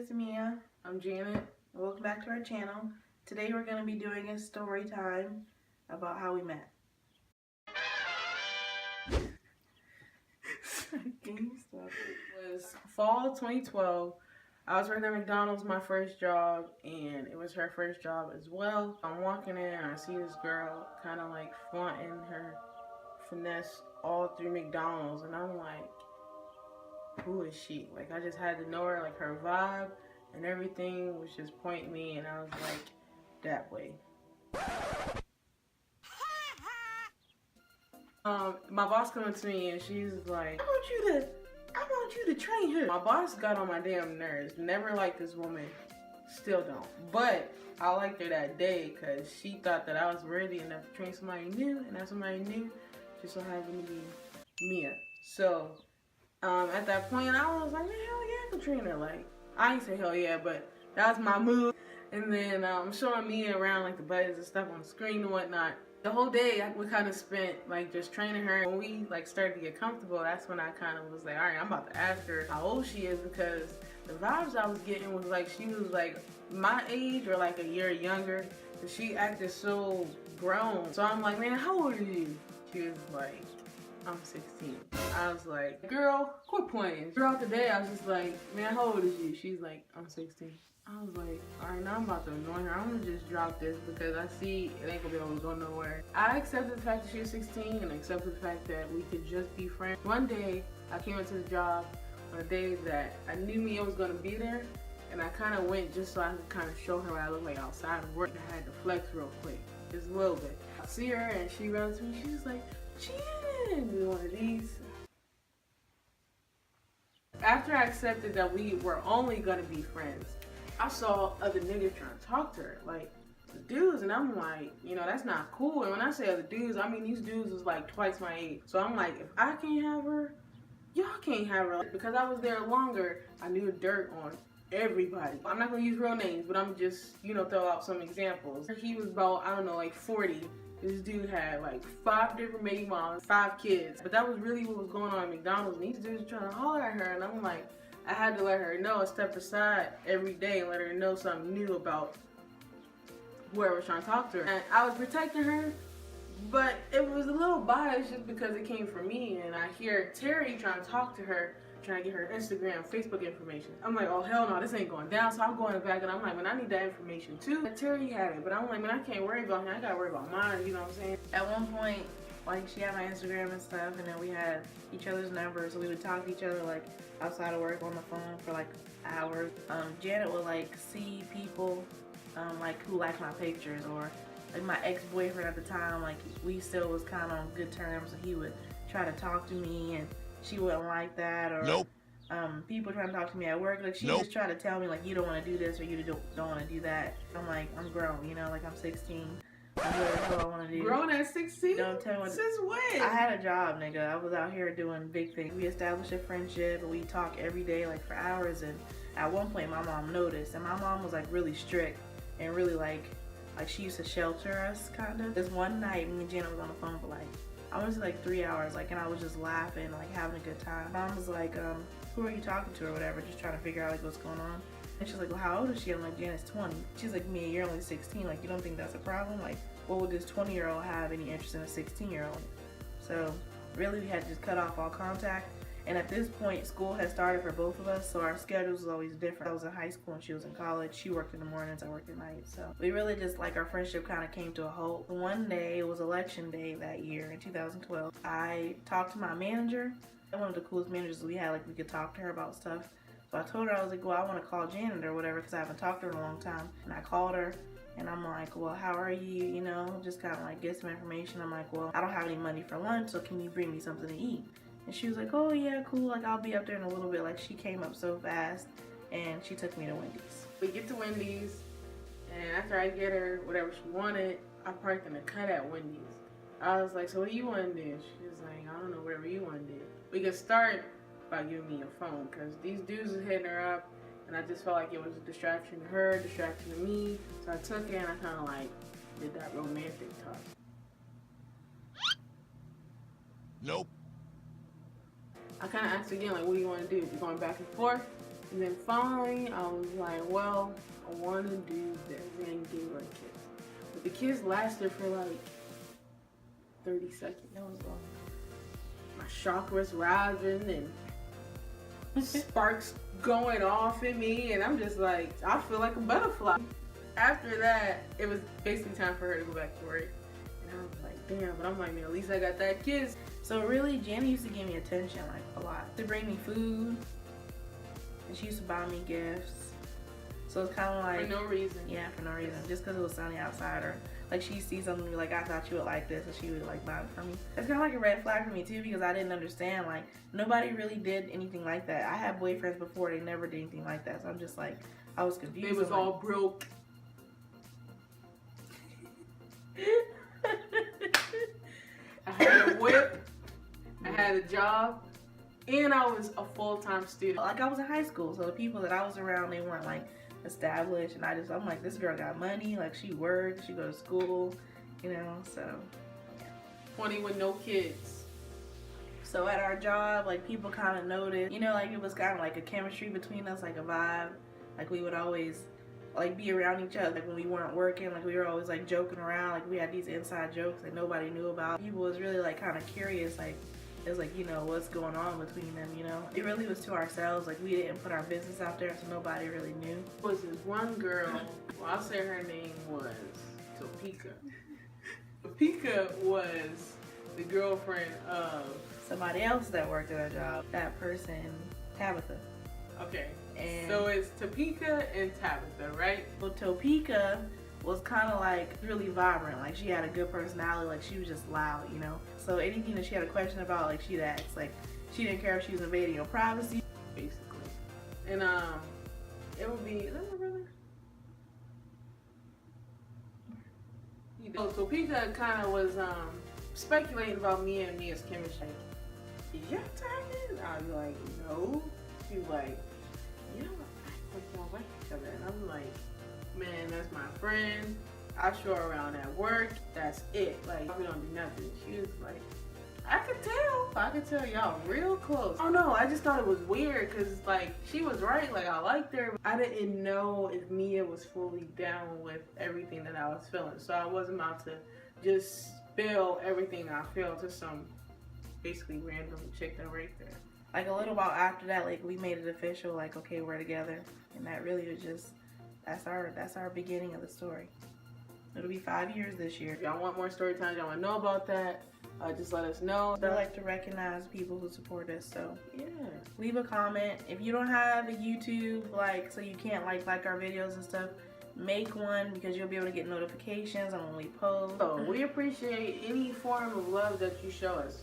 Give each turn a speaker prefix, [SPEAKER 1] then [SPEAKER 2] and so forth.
[SPEAKER 1] It's Mia. I'm Janet. Welcome back to our channel. Today we're going to be doing a story time about how we met. It was fall 2012. I was working at McDonald's, my first job, and it was her first job as well. I'm walking in and I see this girl kind of like flaunting her finesse all through McDonald's, and I'm like, who is she? Like, I just had to know her, like her vibe and everything was just pointing me, and I was like, that way. My boss coming to me and she's like, I want you to train her. My boss got on my damn nerves. Never liked this woman. Still don't. But I liked her that day because she thought that I was worthy enough to train somebody new, and that somebody new just so happened to be Mia. So at that point I was like, man, hell yeah, I can train her. Like, I ain't say hell yeah, but that was my move. And then I'm showing Mia around like the buttons and stuff on the screen and whatnot. The whole day we kind of spent like just training her. When we like started to get comfortable, that's when I kind of was like, all right, I'm about to ask her how old she is, because the vibes I was getting was like she was like my age or like a year younger, and she acted so grown. So I'm like, man, how old are you? She was like, I'm 16. I was like, girl, quit playing. Throughout the day, I was just like, man, how old is you? She's like, I'm 16. I was like, all right, now I'm about to annoy her. I'm gonna just drop this because I see it ain't gonna be able to go nowhere. I accepted the fact that she was 16 and accepted the fact that we could just be friends. One day, I came into the job on a day that I knew Mia was gonna be there, and I kind of went just so I could kind of show her what I look like outside of work. I had to flex real quick, just a little bit. I see her and she runs to me. She's like, Jen, do one of these. After I accepted that we were only gonna be friends, I saw other niggas trying to talk to her, like the dudes, and I'm like, you know, that's not cool. And when I say other dudes, I mean these dudes was like twice my age. So I'm like, if I can't have her, y'all can't have her. Because I was there longer, I knew the dirt on everybody. I'm not gonna use real names, but I'm just, you know, throw out some examples. He was about, I don't know, like 40. This dude had like 5 different baby moms, 5 kids. But that was really what was going on at McDonald's, and these dudes were trying to holler at her, and I'm like, I had to let her know and step aside every day and let her know something new about whoever was trying to talk to her. And I was protecting her, but it was a little biased just because it came from me. And I hear Terry trying to talk to her, trying to get her Instagram, Facebook information. I'm like, oh hell no, this ain't going down. So I'm going back and I'm like, man, I need that information too. And Terry had it, but I'm like, man, I can't worry about him. I gotta worry about mine, you know what I'm saying? At one point, like, she had my Instagram and stuff, and then we had each other's numbers, so we would talk to each other like outside of work on the phone for like hours. Janet would like see people like who liked my pictures, or like my ex-boyfriend at the time, like we still was kind of on good terms, and he would try to talk to me and she wouldn't like that, or nope. People trying to talk to me at work, like she just tried to tell me like, you don't want to do this or you don't want to do that. I'm like, I'm grown, you know, like I'm 16. I'm doing what I want to do. Grown at 16? Don't tell me what. Since when? I had a job, nigga. I was out here doing big things. We established a friendship, and we talk every day, like for hours. And at one point, my mom noticed, and my mom was like really strict and really like she used to shelter us, kind of. This one night, me and Jenna was on the phone for like, I want to say like 3 hours, like, and I was just laughing, like having a good time. Mom was like, who are you talking to or whatever, just trying to figure out like what's going on. And she's like, well, how old is she? I'm like, Janet's 20. She's like, Mia, you're only 16. Like, you don't think that's a problem? Like, what would this 20-year-old have any interest in a 16-year-old? So, really, we had to just cut off all contact. And at this point, school had started for both of us, so our schedules was always different. I was in high school and she was in college. She worked in the mornings, I worked at night. So, we really just, like, our friendship kind of came to a halt. One day, it was election day that year in 2012. I talked to my manager. One of the coolest managers we had, like, we could talk to her about stuff. So I told her, I was like, well, I want to call Janet or whatever, because I haven't talked to her in a long time. And I called her, and I'm like, well, how are you? You know, just kind of like get some information. I'm like, well, I don't have any money for lunch, so can you bring me something to eat? And she was like, oh yeah, cool, like I'll be up there in a little bit. Like, she came up so fast, and she took me to Wendy's. We get to Wendy's, and after I get her whatever she wanted, I parked in the cut at Wendy's. I was like, so what do you want to do? She was like, I don't know, whatever you want to do. We could start by giving me your phone, because these dudes was hitting her up, and I just felt like it was a distraction to her, distraction to me. So I took it and I kind of like did that romantic talk. Nope. I kind of asked again, like, what do you want to do? You going back and forth? And then finally, I was like, well, I want to do this and give her a kiss. But the kiss lasted for like 30 seconds.
[SPEAKER 2] That was long.
[SPEAKER 1] My chakras rising and sparks going off in me, and I'm just like, I feel like a butterfly. After that, it was basically time for her to go back to work. And I was like, damn, but I'm like, man, at least I got that kiss.
[SPEAKER 2] So really, Jenny used to give me attention, like, a lot. She bring me food, and she used to buy me gifts. So it's kind of like...
[SPEAKER 1] For no reason.
[SPEAKER 2] Yeah, for no reason. Just because it was sunny outside, or like she sees something and be like, I thought you would like this, and she would like buy it for me. It's kind of like a red flag for me too, because I didn't understand, like, nobody really did anything like that. I had boyfriends before, they never did anything like that. So I'm just like, I was confused.
[SPEAKER 1] It was all broke. I had a whip, I had a job, and I was a full-time student.
[SPEAKER 2] Like, I was in high school, so the people that I was around, they weren't like established, and I'm like, this girl got money, like she worked, she go to school, you know, so yeah.
[SPEAKER 1] 20 with no kids.
[SPEAKER 2] So at our job, like, people kind of noticed, you know, like it was kind of like a chemistry between us, like a vibe. Like, we would always like be around each other. Like, when we weren't working, like, we were always like joking around, like we had these inside jokes that nobody knew about. People was really like kind of curious, like it was like, you know, what's going on between them, you know. It really was to ourselves, like we didn't put our business out there, so nobody really knew.
[SPEAKER 1] There was this one girl, well, I'll say her name was Topeka. Topeka was the girlfriend of
[SPEAKER 2] somebody else that worked at our job. That person, Tabitha.
[SPEAKER 1] Okay.
[SPEAKER 2] And
[SPEAKER 1] so it's Topeka and Tabitha, right?
[SPEAKER 2] Well, Topeka was kind of like really vibrant. Like, she had a good personality. Like, she was just loud, you know. So anything that she had a question about, like, she'd ask. Like, she didn't care if she was invading your privacy,
[SPEAKER 1] basically. And it would be, is that my brother? So Topeka kind of was speculating about me and Mia's chemistry. Is y'all talking? I'd be like, no. She was like, you know, I like y'all like each other. And I'm like, man, that's my friend. I show her around at work. That's it. Like, we don't do nothing. She was like, I could tell y'all real close. Oh no, I just thought it was weird because, like, she was right. Like, I liked her. I didn't know if Mia was fully down with everything that I was feeling. So I wasn't about to just spill everything I feel to some basically random chick that right there.
[SPEAKER 2] Like, a little while after that, like, we made it official, like, okay, we're together. And that really was just, that's our beginning of the story. It'll be 5 years this year.
[SPEAKER 1] If y'all want more story times, y'all want to know about that, just let us know.
[SPEAKER 2] I like to recognize people who support us, so
[SPEAKER 1] yeah.
[SPEAKER 2] Leave a comment. If you don't have a YouTube, like, so you can't like our videos and stuff, make one, because you'll be able to get notifications on when we post.
[SPEAKER 1] So we appreciate any form of love that you show us.